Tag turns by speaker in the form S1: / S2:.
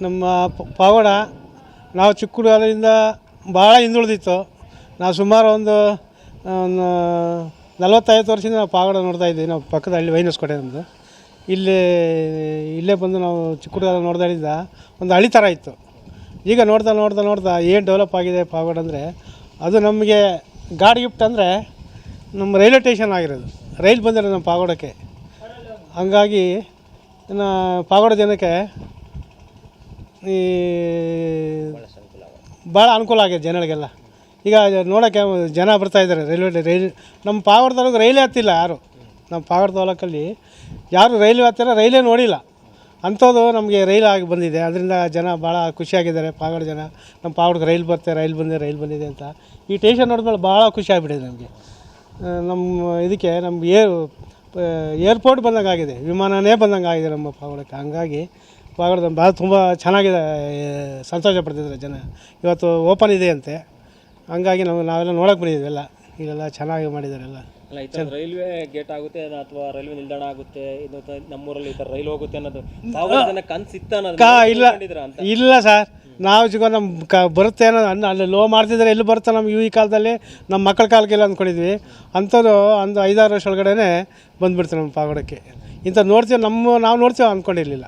S1: ನಮ್ಮ ಪಾವಗಡ ನಾವು ಚಿಕ್ಕ ಹುಡುಗರಿಂದ ಭಾಳ ಹಿಂದುಳಿದಿತ್ತು. ನಾವು ಸುಮಾರು ಒಂದು 40-50 ವರ್ಷದಿಂದ ನಾವು ಪಾವಗಡ ನೋಡ್ತಾ ಇದ್ದೀವಿ. ನಾವು ಪಕ್ಕದ ಹಳ್ಳಿ ವೈನಸ್ಕೋಟೆ ನಮ್ಮದು. ಇಲ್ಲೇ ಬಂದು ನಾವು ಚಿಕ್ಕ ಹುಡುಗರ ನೋಡ್ದಾಗಿಂದ ಒಂದು ಹಳ್ಳಿ ಥರ ಇತ್ತು. ಈಗ ನೋಡ್ತಾ ಏನು ಡೆವಲಪ್ ಆಗಿದೆ ಪಾವಗಡ ಅಂದರೆ ಅದು ನಮಗೆ ಗಾಡ್ ಗಿಫ್ಟ್. ಅಂದರೆ ನಮ್ಮ ರೈಲ್ವೆ ಸ್ಟೇಷನ್ ಆಗಿರೋದು, ರೈಲ್ ಬಂದಿರೋದು ನಮ್ಮ ಪಾವಗಡಕ್ಕೆ. ಹಂಗಾಗಿ ಪಾವಗಡ ಜನಕ್ಕೆ ಭಾಳ ಅನುಕೂಲ ಆಗಿದೆ ಜನಗಳಿಗೆಲ್ಲ. ಈಗ ನೋಡೋಕ್ಕೆ ಜನ ಬರ್ತಾಯಿದ್ದಾರೆ. ರೈಲ್ ನಮ್ಮ ಪಾವಗಡ ತಾಲೂಕು ರೈಲೇ ಹತ್ತಿಲ್ಲ ಯಾರು. ನಮ್ಮ ಪಾವಗಡ ತಾಲೂಕಲ್ಲಿ ಯಾರು ರೈಲ್ವೆ ಹತ್ತಿರ ರೈಲೇ ನೋಡಿಲ್ಲ. ಅಂಥದ್ದು ನಮಗೆ ರೈಲ್ ಆಗಿ ಬಂದಿದೆ. ಅದರಿಂದ ಜನ ಭಾಳ ಖುಷಿಯಾಗಿದ್ದಾರೆ. ಪಾವಗಡ ಜನ ನಮ್ಮ ಪಾವಗಡಕ್ಕೆ ರೈಲ್ ಬಂದಿದೆ ಅಂತ ಈ ಸ್ಟೇಷನ್ ನೋಡಿದ್ಮೇಲೆ ಭಾಳ ಖುಷಿ ಆಗಿಬಿಟ್ಟಿದೆ ನಮಗೆ. ನಮ್ಮ ಇದಕ್ಕೆ ನಮ್ಗೆ ಏರ್ಪೋರ್ಟ್ ಬಂದಂಗೆ ಆಗಿದೆ, ವಿಮಾನನೇ ಬಂದಂಗೆ ಆಗಿದೆ ನಮ್ಮ ಪಾವಗಡಕ್ಕೆ. ಹಂಗಾಗಿ ಪಾವಗಡ ಭಾಳ ತುಂಬ ಚೆನ್ನಾಗಿದೆ, ಸಂತೋಷ ಪಡ್ತಿದ್ದಾರೆ ಜನ. ಇವತ್ತು ಓಪನ್ ಇದೆ ಅಂತೆ. ಹಂಗಾಗಿ ನಾವೆಲ್ಲ ನೋಡೋಕೆ ಬಂದಿದ್ದೀವಿ. ಇಲ್ಲೆಲ್ಲ ಚೆನ್ನಾಗಿ ಮಾಡಿದ್ದಾರೆ ಎಲ್ಲ.
S2: ಅಲ್ಲ, ಈ ಥರ ರೈಲ್ವೆ ಗೇಟ್ ಆಗುತ್ತೆ ಅಥವಾ ರೈಲ್ವೆ ನಿಲ್ದಾಣ ಆಗುತ್ತೆ, ಇದು ನಮ್ಮೂರಲ್ಲಿ ಈ ಥರ ರೈಲ್ ಹೋಗುತ್ತೆ ಅನ್ನೋದು
S1: ಇಲ್ಲ ಸರ್. ನಾವು ಸಿಗೋ ನಮ್ಮ ಬರುತ್ತೆ ಅನ್ನೋ ಅಲ್ಲಿ ಲೋ ಮಾಡ್ತಿದ್ದಾರೆ. ಎಲ್ಲಿ ಬರುತ್ತೆ ನಮ್ಗೆ ಈ ಕಾಲದಲ್ಲಿ, ನಮ್ಮ ಮಕ್ಕಳ ಕಾಲಕ್ಕೆಲ್ಲ ಅಂದ್ಕೊಂಡಿದ್ವಿ. ಅಂಥದ್ದು ಒಂದು 5-6 ವರ್ಷ ಒಳಗಡೆ ಬಂದುಬಿಡ್ತೀವಿ ನಮ್ಮ ಪಾವಗಡಕ್ಕೆ. ಇಂಥ ನಾವು ನೋಡ್ತೀವಿ ಅಂದ್ಕೊಂಡಿರಲಿಲ್ಲ.